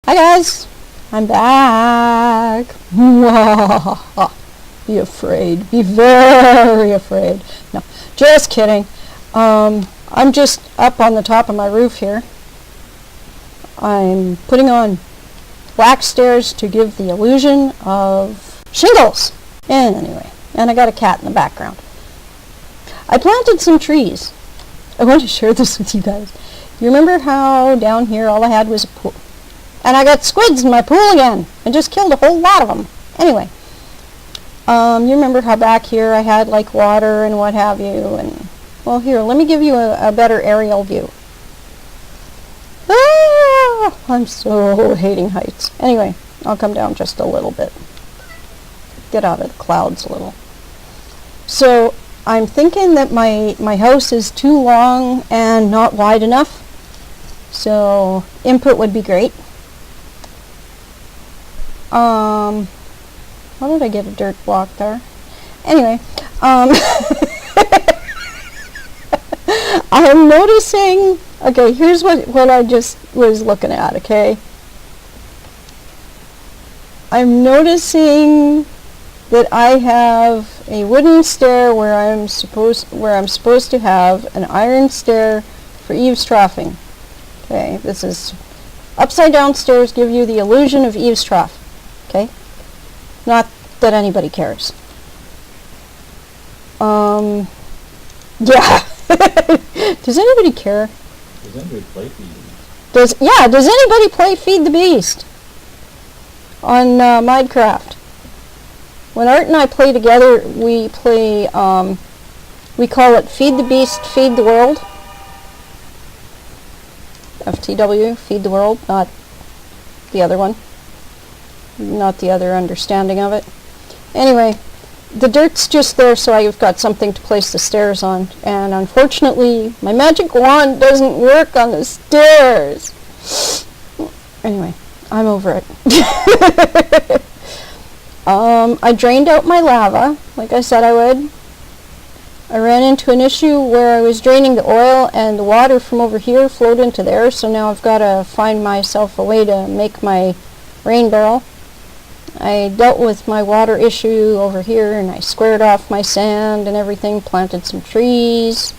Hi guys, I'm back. Be afraid. Be very afraid. No, just kidding. I'm just up on the top of my roof here. I'm putting on black stairs to give the illusion of shingles. Anyway, and I got a cat in the background. I planted some trees. I want to share this with you guys. You remember how down here all I had was a pool? And I got squids in my pool again. I just killed a whole lot of them. Anyway, you remember how back here I had like water and what have you, and well, here, let me give you a better aerial view. Ah, I'm so hating heights. Anyway, I'll come down just a little bit. Get out of the clouds a little. So I'm thinking that my house is too long and not wide enough. So input would be great. Why did I get a dirt block there? Anyway, I'm noticing, okay, here's what I just was looking at, okay? I'm noticing that I have a wooden stair where I'm supposed to have an iron stair for eavesdropping. Okay, this is upside down stairs give you the illusion of eavesdrop. Okay? Not that anybody cares. Yeah. Does anybody care? Does anybody play Feed the Beast? Does anybody play Feed the Beast on Minecraft? When Art and I play together, we play, we call it Feed the Beast, Feed the World. FTW, Feed the World, not the other one. Not the other understanding of it. Anyway, the dirt's just there so I've got something to place the stairs on. And unfortunately, my magic wand doesn't work on the stairs. Anyway, I'm over it. I drained out my lava, like I said I would. I ran into an issue where I was draining the oil and the water from over here flowed into there, so now I've got to find myself a way to make my rain barrel. I dealt with my water issue over here and I squared off my sand and everything, planted some trees.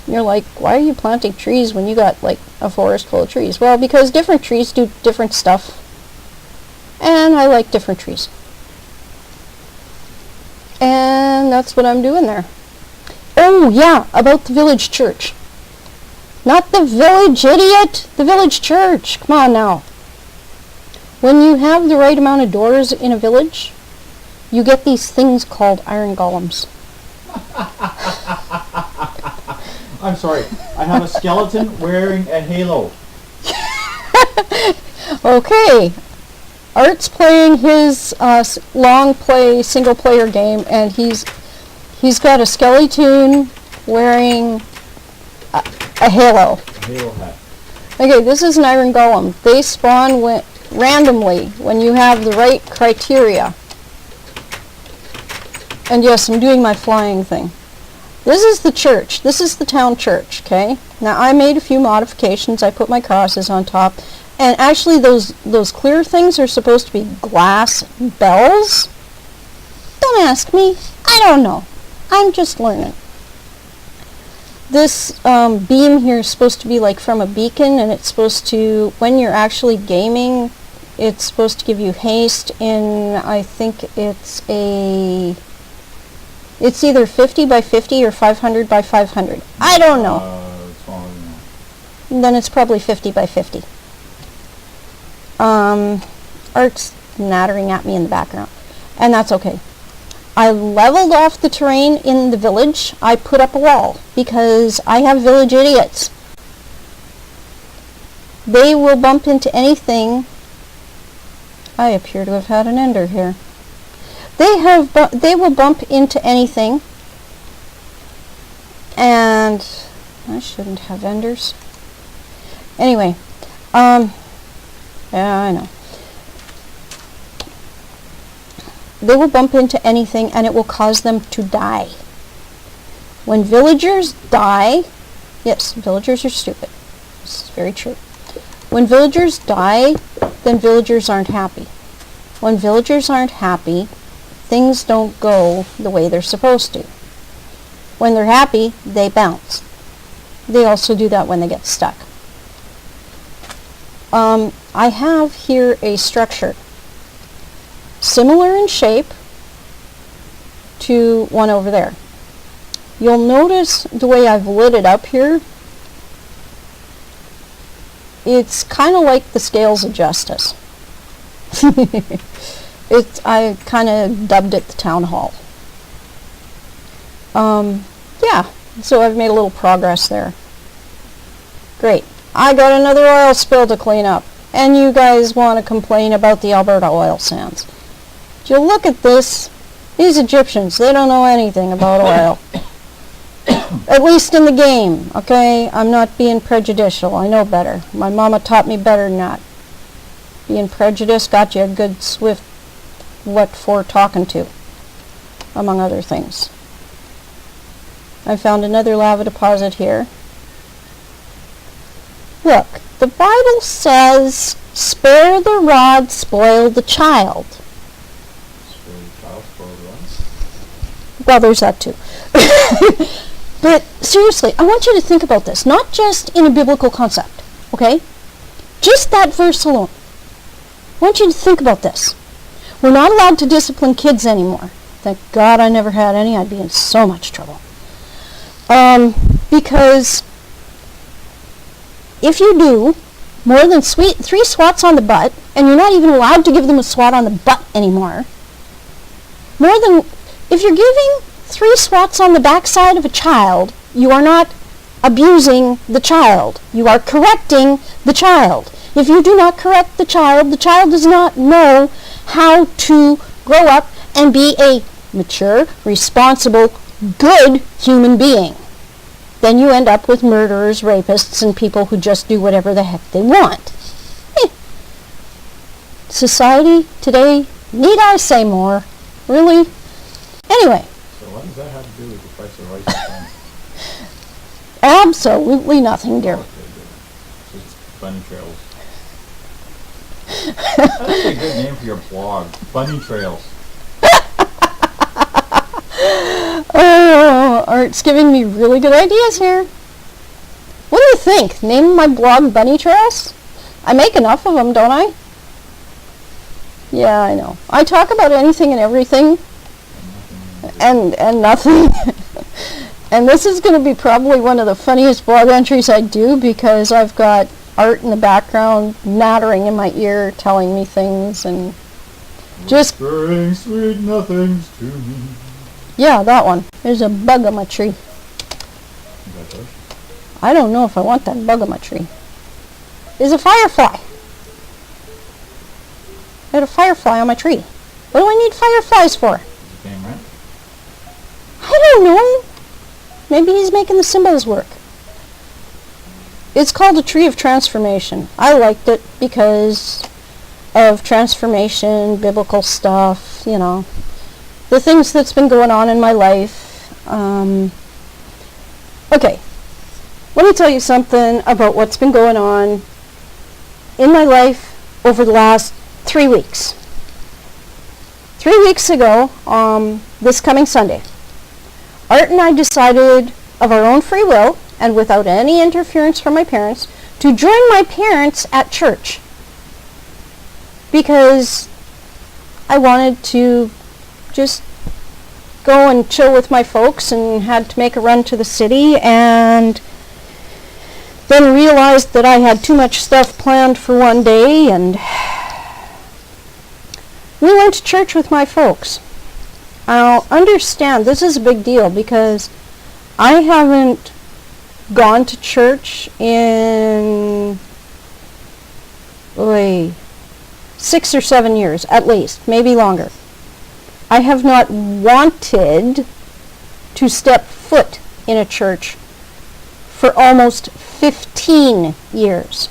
You're like, why are you planting trees when you got like a forest full of trees? Well, because different trees do different stuff. And I like different trees. And that's what I'm doing there. Oh yeah, about the village church. Not the village, idiot! The village church! Come on now. When you have the right amount of doors in a village, you get these things called iron golems. I'm sorry, I have a skeleton wearing a halo. Okay. Art's playing his long play single player game, and he's got a skeleton wearing a halo. A halo hat. Okay, this is an iron golem. They spawn randomly when you have the right criteria. And yes, I'm doing my flying thing. This is the church. This is the town church, okay? Now I made a few modifications. I put my crosses on top. And actually those clear things are supposed to be glass bells. Don't ask me. I don't know. I'm just learning. This beam here is supposed to be like from a beacon, and it's supposed to, when you're actually gaming, it's supposed to give you haste in, I think it's either 50 by 50 or 500 by 500. I don't know. Then it's probably 50 by 50. Art's nattering at me in the background, and that's okay. I leveled off the terrain in the village. I put up a wall because I have village idiots. They will bump into anything. I appear to have had an ender here. They will bump into anything, and I shouldn't have enders. Anyway, yeah, I know. They will bump into anything and it will cause them to die. When villagers die, yes, villagers are stupid. This is very true. When villagers die, then villagers aren't happy. When villagers aren't happy, things don't go the way they're supposed to. When they're happy, they bounce. They also do that when they get stuck. I have here a structure similar in shape to one over there. You'll notice the way I've lit it up here. It's kind of like the scales of justice. I kind of dubbed it the town hall. Yeah, so I've made a little progress there. Great. I got another oil spill to clean up, and you guys want to complain about the Alberta oil sands. If you look at this, these Egyptians, they don't know anything about oil. At least in the game, okay? I'm not being prejudicial. I know better. My mama taught me better than that. Being prejudiced got you a good, swift, what for talking to, among other things. I found another lava deposit here. Look, the Bible says, spare the rod, spoil the child. Spare the child, spoil the rod. Well, there's that too. But seriously, I want you to think about this, not just in a biblical concept, okay? Just that verse alone. I want you to think about this. We're not allowed to discipline kids anymore. Thank God I never had any. I'd be in so much trouble. Because if you do more than 3 swats on the butt, and you're not even allowed to give them a swat on the butt anymore, if you're giving 3 swats on the backside of a child, you are not abusing the child. You are correcting the child. If you do not correct the child does not know how to grow up and be a mature, responsible, good human being. Then you end up with murderers, rapists, and people who just do whatever the heck they want. Society today, need I say more? Really? Anyway. So what does that have to do with the price of rice and corn? Absolutely nothing, dear. Okay, good. It's Bunny Trails. That's a good name for your blog. Bunny Trails. Oh, Art's giving me really good ideas here. What do you think? Name my blog Bunny Trails? I make enough of them, don't I? Yeah, I know. I talk about anything and everything. And nothing. And this is going to be probably one of the funniest blog entries I do because I've got Art in the background nattering in my ear telling me things and just... Whispering sweet nothings to me. Yeah, that one. There's a bug on my tree. I don't know if I want that bug on my tree. There's a firefly. I had a firefly on my tree. What do I need fireflies for? Is it paying rent? I don't know. Maybe he's making the symbols work. It's called a tree of transformation. I liked it because of transformation, biblical stuff, you know, the things that's been going on in my life. Okay, let me tell you something about what's been going on in my life over the last 3 weeks. 3 weeks ago, this coming Sunday, Art and I decided of our own free will and without any interference from my parents to join my parents at church because I wanted to just go and chill with my folks and had to make a run to the city and then realized that I had too much stuff planned for one day and we went to church with my folks. I'll understand this is a big deal because I haven't gone to church in 6 or 7 years at least, maybe longer. I have not wanted to step foot in a church for almost 15 years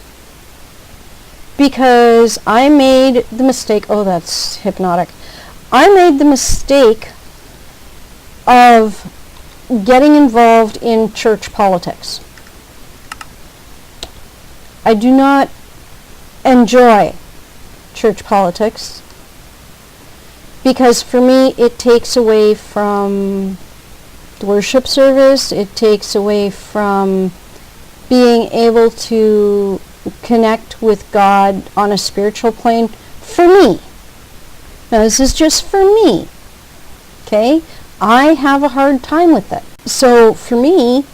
because I made the mistake, oh that's hypnotic, I made the mistake of getting involved in church politics. I do not enjoy church politics, because for me it takes away from the worship service, it takes away from being able to connect with God on a spiritual plane for me. Now this is just for me, okay? I have a hard time with it. So for me,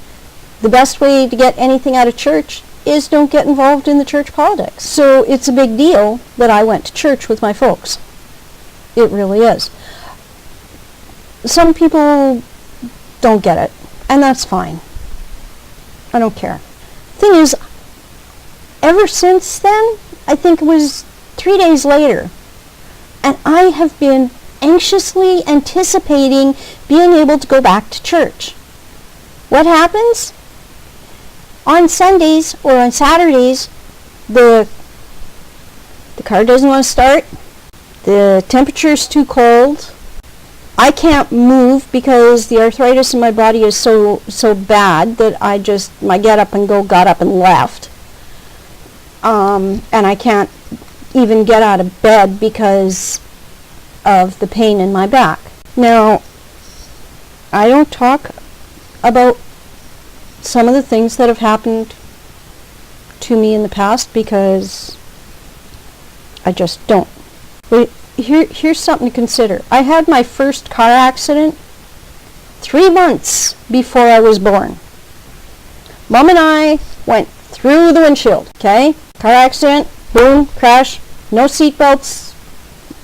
the best way to get anything out of church is don't get involved in the church politics. So it's a big deal that I went to church with my folks. It really is. Some people don't get it, and that's fine. I don't care. Thing is, ever since then, I think it was 3 days later, and I have been anxiously anticipating being able to go back to church. What happens? On Sundays or on Saturdays, the car doesn't want to start, the temperature's too cold, I can't move because the arthritis in my body is so bad that my get up and go got up and left. And I can't even get out of bed because of the pain in my back. Now, I don't talk about some of the things that have happened to me in the past because I just don't. But here's something to consider. I had my first car accident 3 months before I was born. Mom and I went through the windshield, okay? Car accident, boom, crash, no seatbelts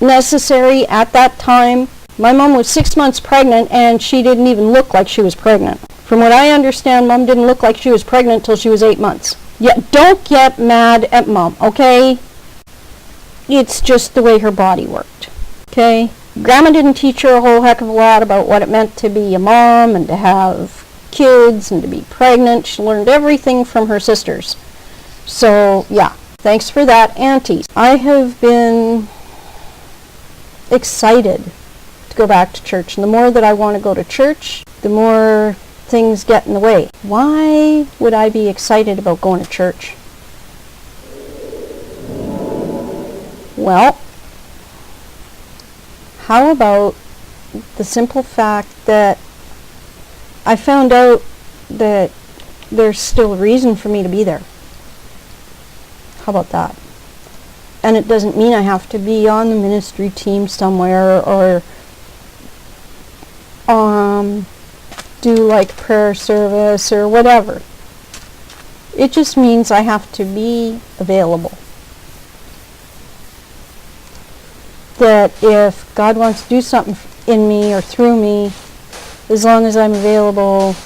necessary at that time. My mom was 6 months pregnant and she didn't even look like she was pregnant. From what I understand, Mom didn't look like she was pregnant till she was 8 months. Yeah, don't get mad at Mom, okay? It's just the way her body worked, okay? Grandma didn't teach her a whole heck of a lot about what it meant to be a mom and to have kids and to be pregnant. She learned everything from her sisters. So, yeah, thanks for that, aunties. I have been excited to go back to church, and the more that I want to go to church, the more things get in the way. Why would I be excited about going to church? Well, how about the simple fact that I found out that there's still a reason for me to be there? How about that? And it doesn't mean I have to be on the ministry team somewhere or do like prayer service or whatever. It just means I have to be available. That if God wants to do something in me or through me, as long as I'm available,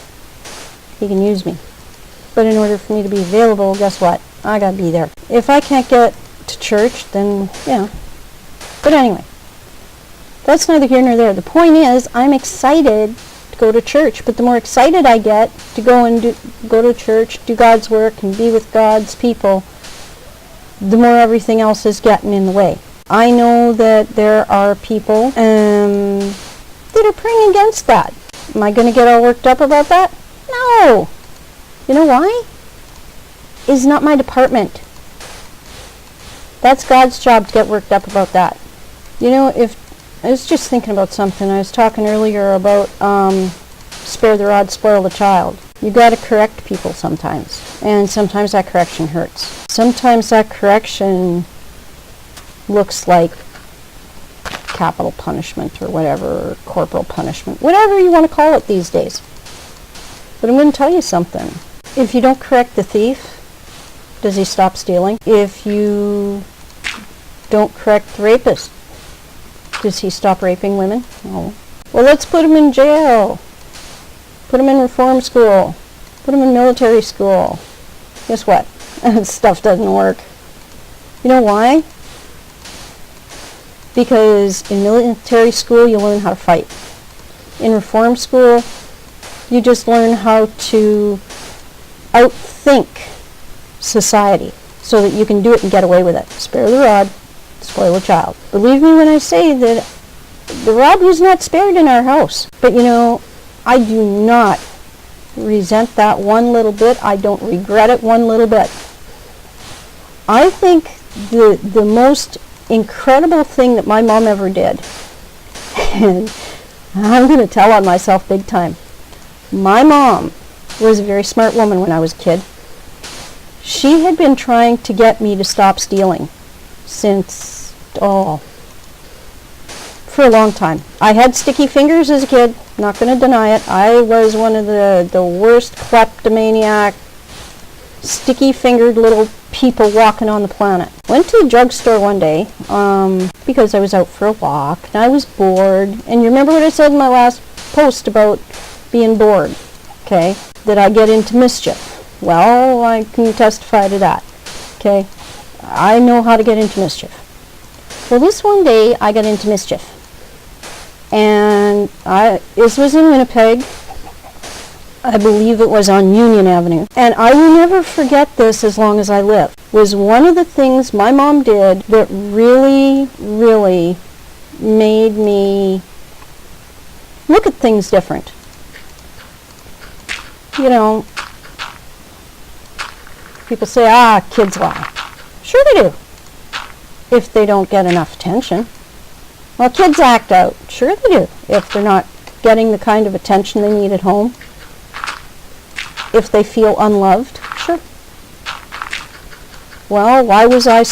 He can use me. But in order for me to be available, guess what? I gotta be there. If I can't get to church, then, yeah. But anyway, that's neither here nor there. The point is, I'm excited to go to church, but the more excited I get to go to church, do God's work, and be with God's people, the more everything else is getting in the way. I know that there are people that are praying against that. Am I going to get all worked up about that? No. You know why? It's not my department. That's God's job to get worked up about that. You know, if I was just thinking about something. I was talking earlier about spare the rod, spoil the child. You got to correct people sometimes, and sometimes that correction hurts. Sometimes that correction looks like capital punishment or whatever, or corporal punishment, whatever you want to call it these days. But I'm going to tell you something. If you don't correct the thief, does he stop stealing? If you don't correct the rapist, does he stop raping women? No. Well, let's put him in jail. Put him in reform school. Put him in military school. Guess what? Stuff doesn't work. You know why? Because in military school, you learn how to fight. In reform school, you just learn how to outthink society so that you can do it and get away with it. Spare the rod, spoil the child. Believe me when I say that the rod was not spared in our house. But you know, I do not resent that one little bit. I don't regret it one little bit. I think the most incredible thing that my mom ever did. And I'm going to tell on myself big time. My mom was a very smart woman when I was a kid. She had been trying to get me to stop stealing since, for a long time. I had sticky fingers as a kid, not going to deny it. I was one of the worst kleptomaniac, sticky-fingered little people walking on the planet. Went to the drugstore one day because I was out for a walk and I was bored. And you remember what I said in my last post about being bored, okay? That I get into mischief. Well, I can testify to that, okay? I know how to get into mischief. Well, this one day I got into mischief. And this was in Winnipeg. I believe it was on Union Avenue. And I will never forget this as long as I live. Was one of the things my mom did that really, really made me look at things different. You know, people say, kids lie. Sure they do, if they don't get enough attention. Well, kids act out. Sure they do, if they're not getting the kind of attention they need at home. If they feel unloved, sure. Well, why was I